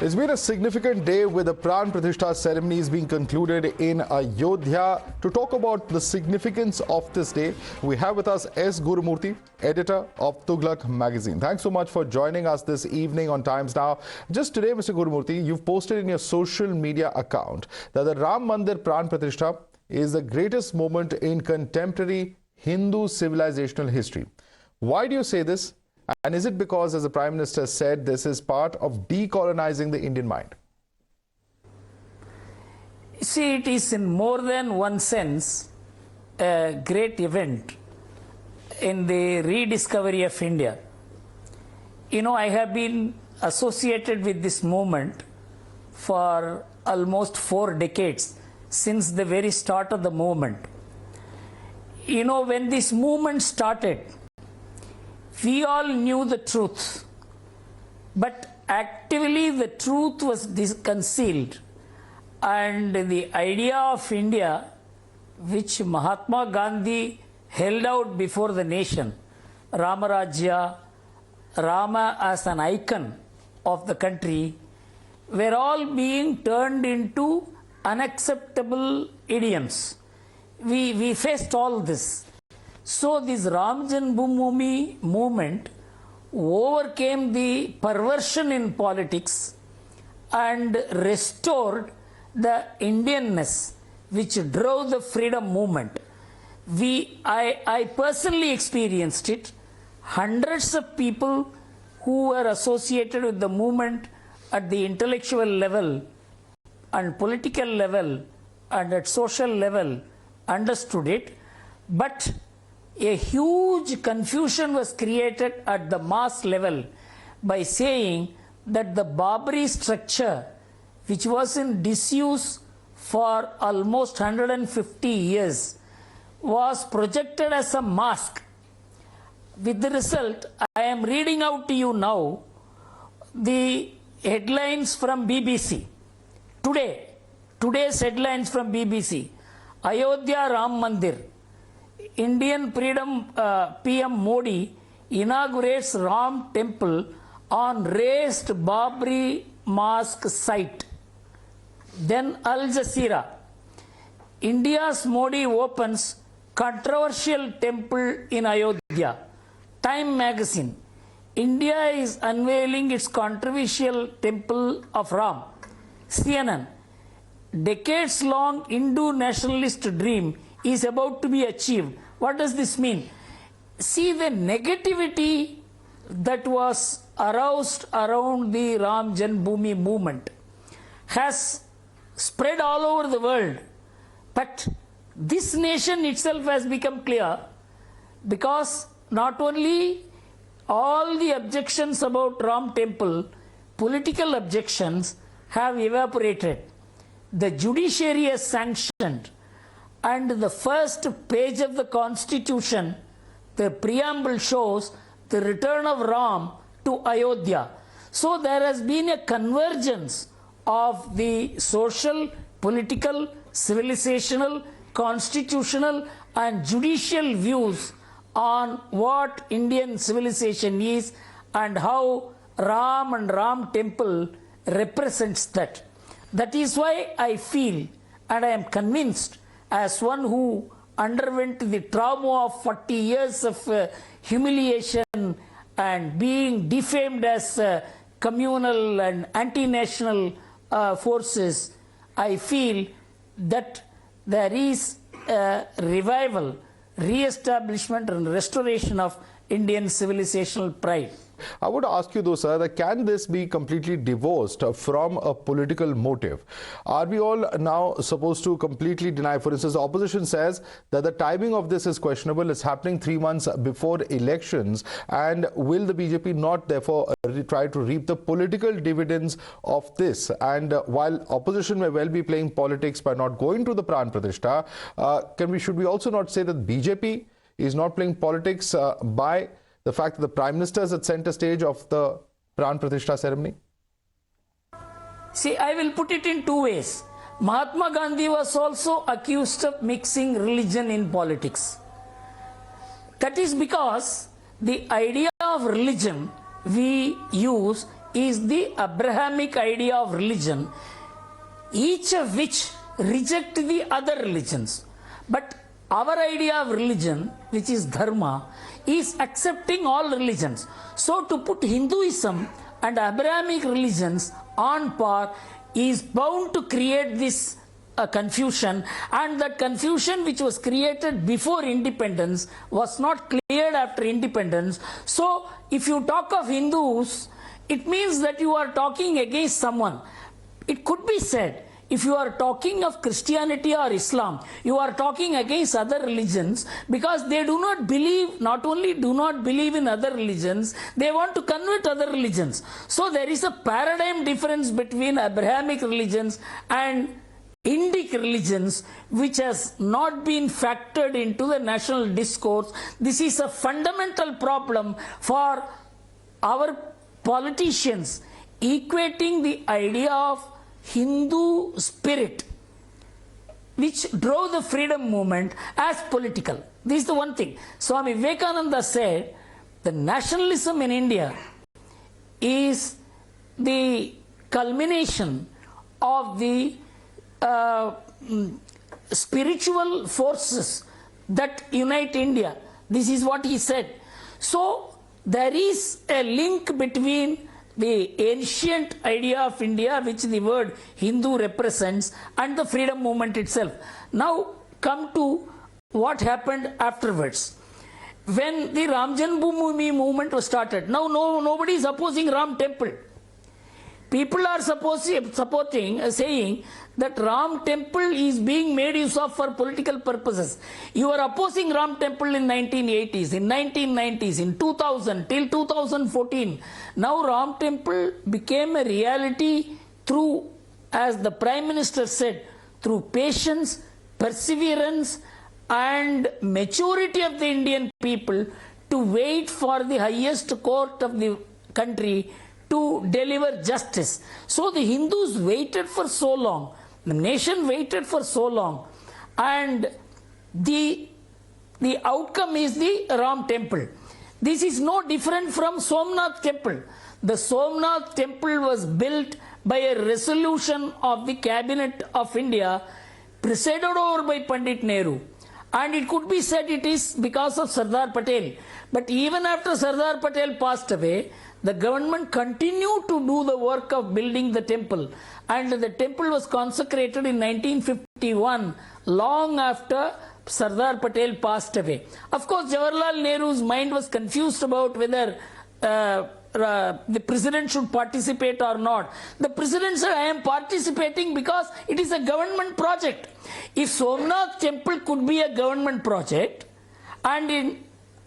It's been a significant day with the Pran Pratishtha ceremonies being concluded in Ayodhya. To talk about the significance of this day, we have with us S. Gurumurthy, editor of Thuglak magazine. Thanks so much for joining us this evening on Times Now. Just today, Mr. Gurumurthy, you've posted in your social media account that the Ram Mandir Pran Pratishtha is the greatest moment in contemporary Hindu civilizational history. Why do you say this? And is it because, as the Prime Minister said, this is part of decolonizing the Indian mind? See, it is in more than one sense a great event in the rediscovery of India. You know, I have been associated with this movement for almost 4 decades, since the very start of the movement. You know, when this movement started, we all knew the truth, but actively the truth was concealed, and the idea of India, which Mahatma Gandhi held out before the nation, Ramarajya, Rama as an icon of the country, were all being turned into unacceptable idioms. We faced all this. So this Ram Janmabhoomi movement overcame the perversion in politics and restored the Indianness which drove the freedom movement. I personally experienced it. Hundreds of people who were associated with the movement at the intellectual level and political level and at social level understood it, but a huge confusion was created at the mass level by saying that the Babri structure, which was in disuse for almost 150 years, was projected as a mask. With the result, I am reading out to you now the headlines from BBC. Today's headlines from BBC. Ayodhya Ram Mandir. Indian PM Modi inaugurates Ram Temple on raised Babri Mosque site. Then Al Jazeera. India's Modi opens controversial temple in Ayodhya. Time magazine. India is unveiling its controversial temple of Ram. CNN. Decades-long Hindu nationalist dream is about to be achieved. What does this mean? See, the negativity that was aroused around the Ram Janmabhoomi movement has spread all over the world. But this nation itself has become clear, because not only all the objections about Ram Temple, political objections have evaporated. The judiciary has sanctioned, and the first page of the Constitution, the preamble, shows the return of Ram to Ayodhya. So there has been a convergence of the social, political, civilizational, constitutional and judicial views on what Indian civilization is and how Ram and Ram Temple represents that. That is why I feel, and I am convinced, as one who underwent the trauma of 40 years of humiliation and being defamed as communal and anti-national forces, I feel that there is a revival, re-establishment and restoration of Indian civilizational pride. I would ask you though, sir, that can this be completely divorced from a political motive? Are we all now supposed to completely deny? For instance, the opposition says that the timing of this is questionable. It's happening 3 months before elections. And will the BJP not therefore try to reap the political dividends of this? And while opposition may well be playing politics by not going to the Pran Pratishtha, should we also not say that BJP is not playing politics by the fact that the Prime Minister is at center stage of the Pran Pratishtha ceremony? See, I will put it in 2 ways. Mahatma Gandhi was also accused of mixing religion in politics. That is because the idea of religion we use is the Abrahamic idea of religion, each of which reject the other religions. But our idea of religion, which is dharma, is accepting all religions. So to put Hinduism and Abrahamic religions on par is bound to create this confusion, and that confusion which was created before independence was not cleared after independence. So if you talk of Hindus, it means that you are talking against someone. It could be said, if you are talking of Christianity or Islam, you are talking against other religions, because they do not believe, not only do not believe in other religions, they want to convert other religions. So there is a paradigm difference between Abrahamic religions and Indic religions, which has not been factored into the national discourse. This is a fundamental problem for our politicians, equating the idea of Hindu spirit, which drove the freedom movement, as political. This is the one thing. Swami Vivekananda said, the nationalism in India is the culmination of the spiritual forces that unite India. This is what he said. So there is a link between the ancient idea of India, which the word Hindu represents, and the freedom movement itself. Now come to what happened afterwards. When the Ram Janmabhoomi movement was started, now nobody is opposing Ram Temple. People are saying that Ram Temple is being made use of for political purposes. You are opposing Ram Temple in 1980s, in 1990s, in 2000, till 2014. Now Ram Temple became a reality through, as the Prime Minister said, through patience, perseverance and maturity of the Indian people to wait for the highest court of the country to deliver justice. So the Hindus waited for so long, the nation waited for so long, and the outcome is the Ram Temple. This is no different from Somnath Temple. The Somnath Temple was built by a resolution of the Cabinet of India, presided over by Pandit Nehru. And it could be said it is because of Sardar Patel. But even after Sardar Patel passed away, the government continued to do the work of building the temple. And the temple was consecrated in 1951, long after Sardar Patel passed away. Of course, Jawaharlal Nehru's mind was confused about whether the president should participate or not. The president said, I am participating because it is a government project. If Somnath Temple could be a government project, and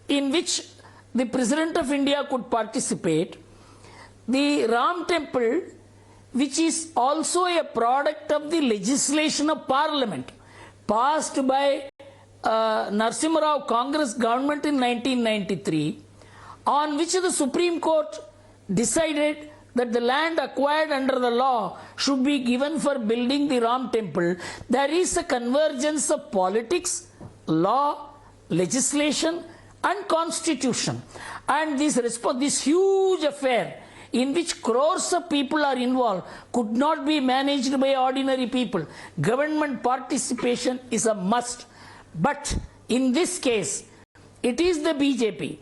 in which the President of India could participate, the Ram Temple, which is also a product of the legislation of Parliament, passed by Narasimha Rao Congress government in 1993, on which the Supreme Court decided that the land acquired under the law should be given for building the Ram Temple. There is a convergence of politics, law, legislation and constitution. And this huge affair in which crores of people are involved could not be managed by ordinary people. Government participation is a must. But in this case, it is the BJP,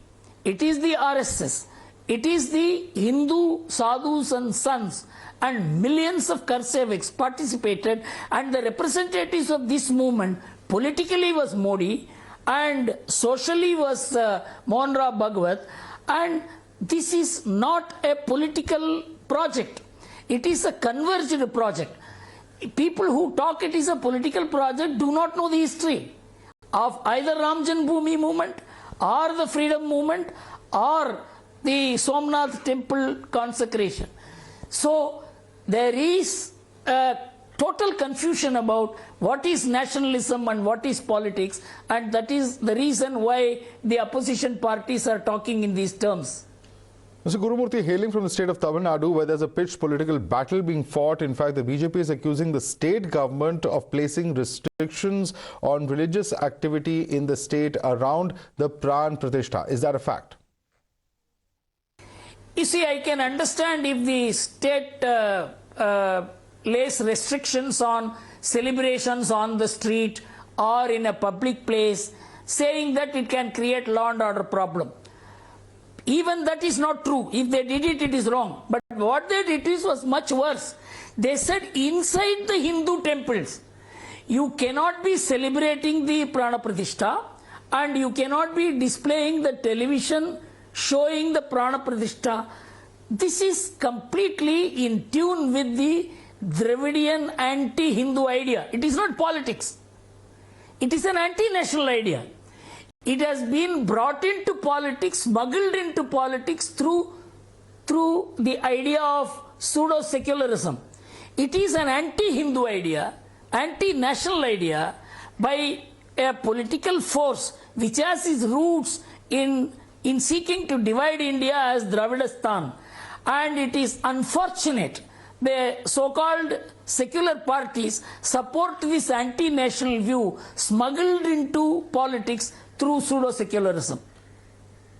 it is the RSS, it is the Hindu sadhus and sons, and millions of Karseviks participated, and the representatives of this movement politically was Modi and socially was Mohan Rao Bhagwat, and this is not a political project. It is a converged project. People who talk it is a political project do not know the history of either Ram Janmabhoomi movement or the freedom movement or the Somnath Temple consecration. So there is a total confusion about what is nationalism and what is politics, and that is the reason why the opposition parties are talking in these terms. Mr. Gurumurthy, hailing from the state of Tamil Nadu, where there's a pitched political battle being fought. In fact, the BJP is accusing the state government of placing restrictions on religious activity in the state around the Pran Pratishtha. Is that a fact? You see, I can understand if the state lays restrictions on celebrations on the street or in a public place, saying that it can create law and order problem. Even that is not true. If they did it, it is wrong. But what they did was much worse. They said inside the Hindu temples, you cannot be celebrating the Prana Pratishtha and you cannot be displaying the television showing the Prana Pratishtha. This is completely in tune with the Dravidian anti-Hindu idea. It is not politics. It is an anti-national idea. It has been brought into politics, smuggled into politics through the idea of pseudo-secularism. It is an anti-Hindu idea, anti-national idea by a political force which has its roots in seeking to divide India as Dravidistan. And it is unfortunate the so-called secular parties support this anti-national view smuggled into politics through pseudo-secularism.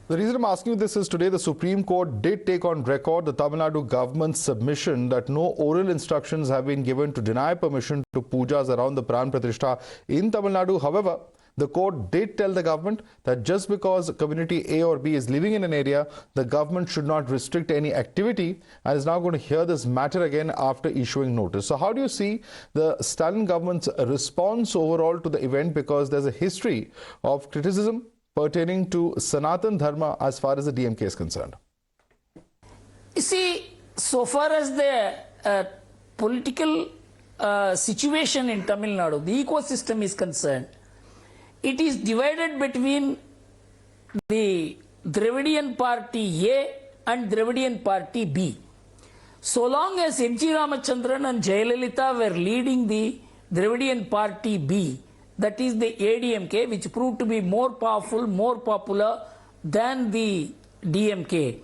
The reason I'm asking you this is today the Supreme Court did take on record the Tamil Nadu government's submission that no oral instructions have been given to deny permission to pujas around the Pran Pratishtha in Tamil Nadu. However, the court did tell the government that just because community A or B is living in an area, the government should not restrict any activity, and is now going to hear this matter again after issuing notice. So how do you see the Stalin government's response overall to the event, because there's a history of criticism pertaining to Sanatan Dharma as far as the DMK is concerned? You see, so far as the political situation in Tamil Nadu, the ecosystem is concerned, it is divided between the Dravidian party A and Dravidian party B. So long as M.G. Ramachandran and Jayalalitha were leading the Dravidian party B, that is the ADMK, which proved to be more powerful, more popular than the DMK.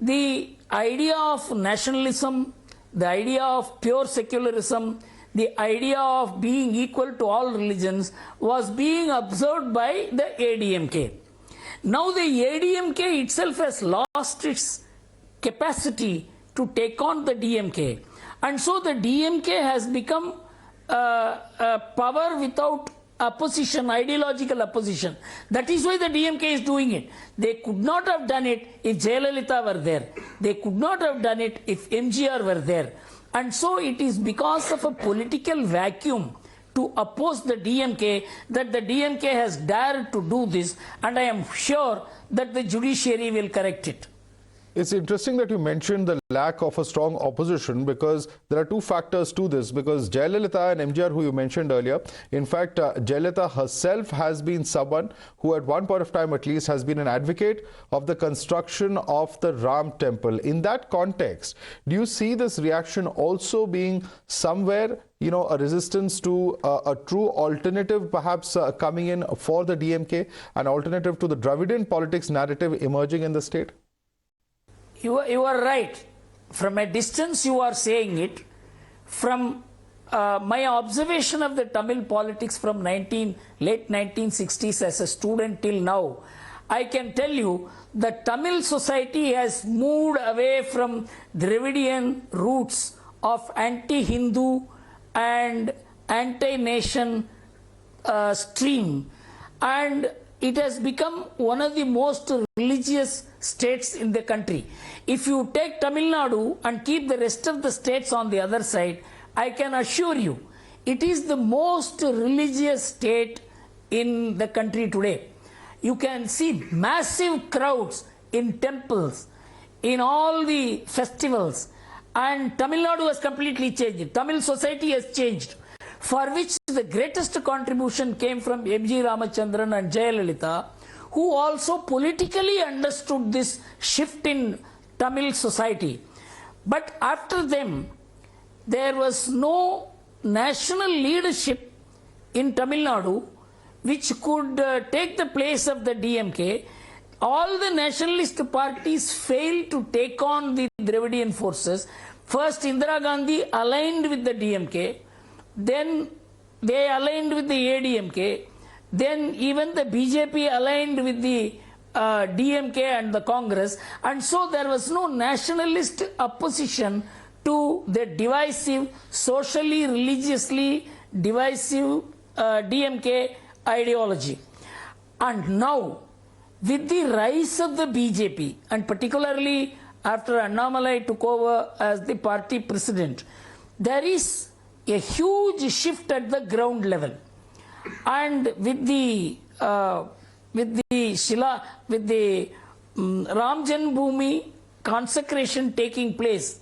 The idea of nationalism, the idea of pure secularism, the idea of being equal to all religions was being observed by the ADMK. Now the ADMK itself has lost its capacity to take on the DMK. And so the DMK has become a power without opposition, ideological opposition. That is why the DMK is doing it. They could not have done it if Jayalalitha were there. They could not have done it if MGR were there. And so it is because of a political vacuum to oppose the DMK that the DMK has dared to do this, and I am sure that the judiciary will correct it. It's interesting that you mentioned the lack of a strong opposition, because there are two factors to this. Because Jayalalitha and MGR, who you mentioned earlier, in fact, Jayalalitha herself has been someone who at one point of time at least has been an advocate of the construction of the Ram temple. In that context, do you see this reaction also being somewhere, you know, a resistance to a true alternative perhaps coming in for the DMK, an alternative to the Dravidian politics narrative emerging in the state? You are right. From a distance you are saying it. From my observation of the Tamil politics from late 1960s as a student till now, I can tell you that Tamil society has moved away from Dravidian roots of anti-Hindu and anti-nation stream, and it has become one of the most religious states in the country. If you take Tamil Nadu and keep the rest of the states on the other side, I can assure you it is the most religious state in the country today. You can see massive crowds in temples, in all the festivals, and Tamil Nadu has completely changed. Tamil society has changed, for which the greatest contribution came from M.G. Ramachandran and Jayalalitha, who also politically understood this shift in Tamil society. But after them, there was no national leadership in Tamil Nadu which could take the place of the DMK. All the nationalist parties failed to take on the Dravidian forces. First, Indira Gandhi aligned with the DMK, then they aligned with the ADMK, then even the BJP aligned with the DMK and the Congress, and so there was no nationalist opposition to the divisive, socially, religiously divisive DMK ideology. And now, with the rise of the BJP, and particularly after Annamalai took over as the party president, there is a huge shift at the ground level. And with the Ram Janmabhoomi consecration taking place,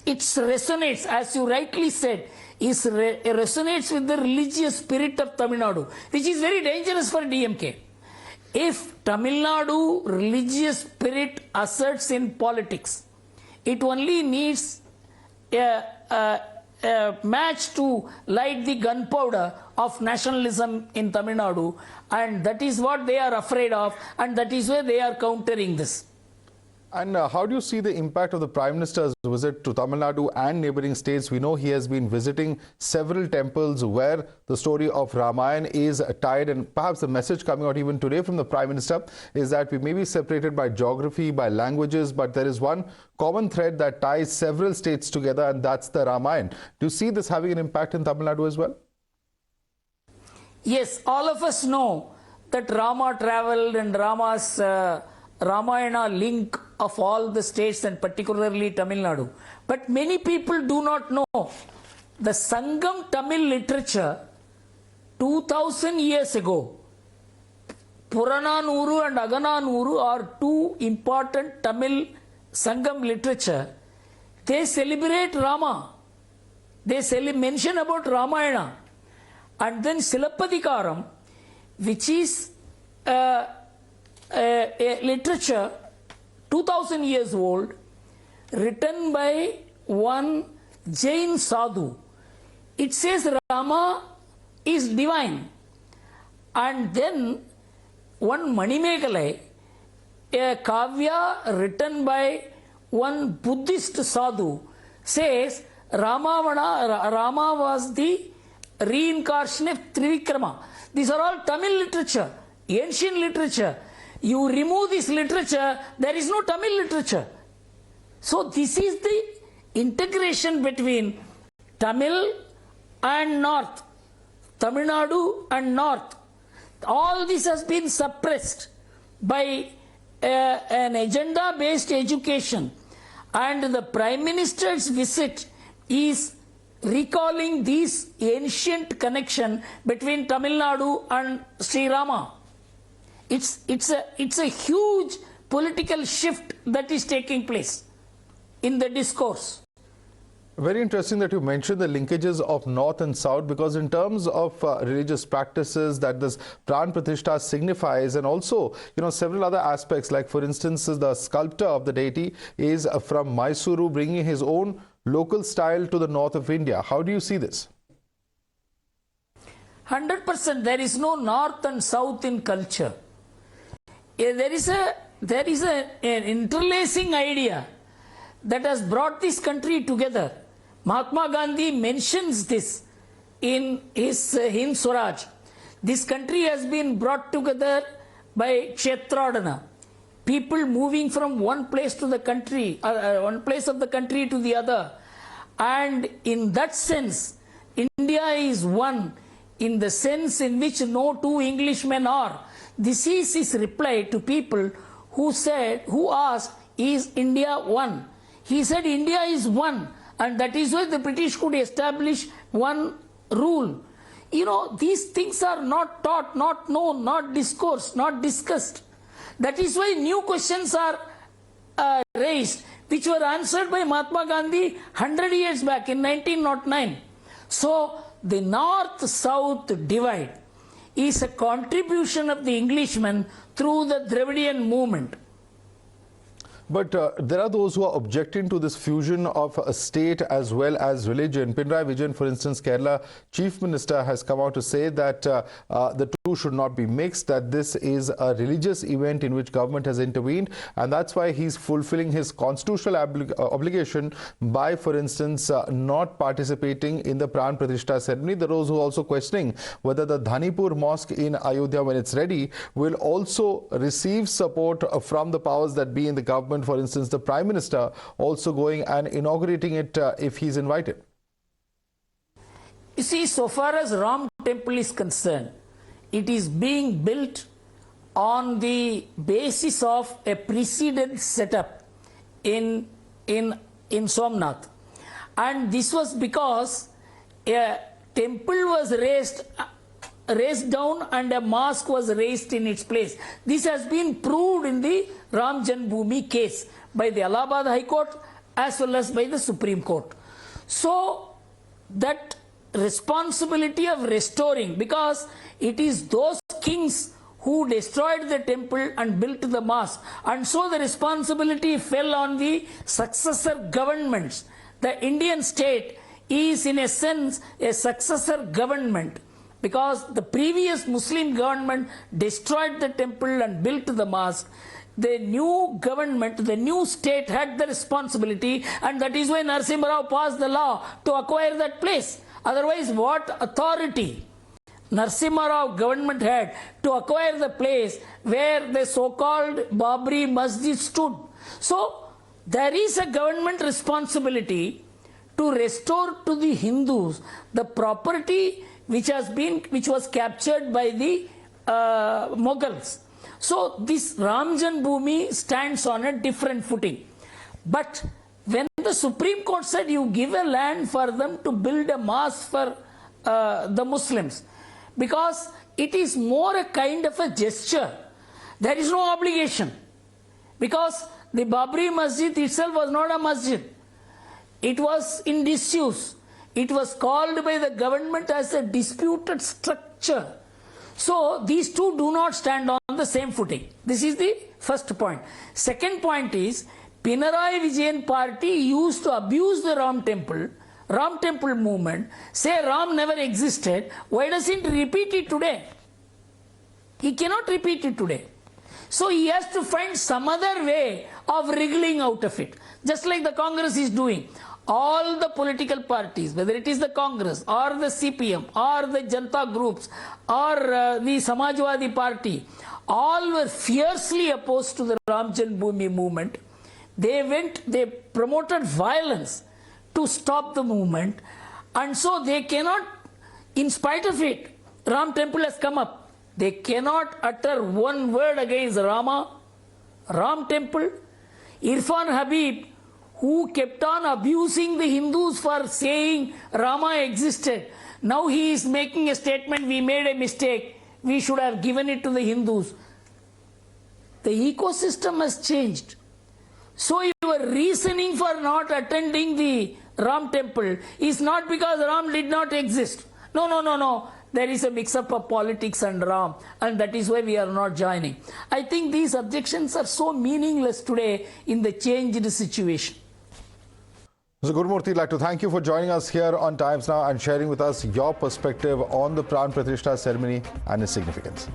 it resonates, as you rightly said, resonates with the religious spirit of Tamil Nadu, which is very dangerous for DMK. If Tamil Nadu religious spirit asserts in politics, it only needs a match to light the gunpowder of nationalism in Tamil Nadu, and that is what they are afraid of, and that is why they are countering this. And how do you see the impact of the Prime Minister's visit to Tamil Nadu and neighboring states? We know he has been visiting several temples where the story of Ramayana is tied, and perhaps the message coming out even today from the Prime Minister is that we may be separated by geography, by languages, but there is one common thread that ties several states together, and that's the Ramayana. Do you see this having an impact in Tamil Nadu as well? Yes, all of us know that Rama traveled, and Rama's Ramayana link of all the states and particularly Tamil Nadu. But many people do not know the Sangam Tamil literature 2000 years ago. Purananuru and Agananuru are two important Tamil Sangam literature. They celebrate Rama. They mention about Ramayana. And then Silappatikaram, which is a literature 2000 years old, written by one Jain sadhu. It says Rama is divine. And then one Manimekalai, a kavya written by one Buddhist sadhu, says Rama was the reincarnation of Trivikrama. These are all Tamil literature, ancient literature. You remove this literature, there is no Tamil literature. So this is the integration between Tamil and North, Tamil Nadu and North. All this has been suppressed by an agenda-based education, and the Prime Minister's visit is recalling this ancient connection between Tamil Nadu and Sri Rama. It's a huge political shift that is taking place in the discourse. Very interesting that you mentioned the linkages of North and South, because in terms of religious practices that this Pran Pratishtha signifies, and also several other aspects, like for instance the sculptor of the deity is from Mysuru, bringing his own local style to the north of India. How do you see this? 100%. There is no North and South in culture. There is an interlacing idea that has brought this country together. Mahatma Gandhi mentions this in his Hind Swaraj. This country has been brought together by Kshetradana. People moving from one place to the country, one place of the country to the other. And in that sense, India is one in the sense in which no two Englishmen are. This is his reply to people who asked, is India one? He said India is one, and that is why the British could establish one rule. These things are not taught, not known, not discoursed, not discussed. That is why new questions are raised, which were answered by Mahatma Gandhi 100 years back in 1909. So the North-South divide is a contribution of the Englishmen through the Dravidian movement. But there are those who are objecting to this fusion of a state as well as religion. Pinarayi Vijayan, for instance, Kerala Chief Minister, has come out to say that the two should not be mixed, that this is a religious event in which government has intervened, and that's why he's fulfilling his constitutional obligation by, for instance, not participating in the Pran Pratishtha ceremony. There are those who are also questioning whether the Dhanipur mosque in Ayodhya, when it's ready, will also receive support from the powers that be in the government. For instance, the Prime Minister also going and inaugurating it if he's invited. You see, so far as Ram Temple is concerned, it is being built on the basis of a precedent setup in Somnath. And this was because a temple was raised down and a mosque was raised in its place. This has been proved in the Ram Janmabhoomi case by the Allahabad High Court as well as by the Supreme Court. So that responsibility of restoring, because it is those kings who destroyed the temple and built the mosque, and so the responsibility fell on the successor governments. The Indian state is in a sense a successor government, because the previous Muslim government destroyed the temple and built the mosque. The new government, the new state had the responsibility, and that is why Narasimha Rao passed the law to acquire that place. Otherwise, what authority Narasimha Rao government had to acquire the place where the so-called Babri Masjid stood? So, there is a government responsibility to restore to the Hindus the property which was captured by the Mughals. So this Ram Janmabhoomi stands on a different footing. But when the Supreme Court said you give a land for them to build a mosque for the Muslims, because it is more a kind of a gesture, there is no obligation. Because the Babri Masjid itself was not a masjid. It was in disuse. It was called by the government as a disputed structure. So these two do not stand on the same footing. This is the first point. Second point is, Pinarayi Vijayan party used to abuse the Ram Temple movement, say Ram never existed. Why doesn't he repeat it today? He cannot repeat it today. So he has to find some other way of wriggling out of it. Just like the Congress is doing. All the political parties, whether it is the Congress or the CPM or the Janata groups or the Samajwadi party, all were fiercely opposed to the Ram Janmabhoomi movement. They promoted violence to stop the movement, and so they cannot, in spite of it, Ram Temple has come up. They cannot utter one word against Rama, Ram Temple. Irfan Habib, who kept on abusing the Hindus for saying Rama existed, now he is making a statement, we made a mistake, we should have given it to the Hindus. The ecosystem has changed. So your reasoning for not attending the Ram Temple is not because Ram did not exist. No. There is a mix-up of politics and Ram, and that is why we are not joining. I think these objections are so meaningless today in the changed situation. Mr. Gurumurthy, I'd like to thank you for joining us here on Times Now and sharing with us your perspective on the Pran Pratishtha ceremony and its significance.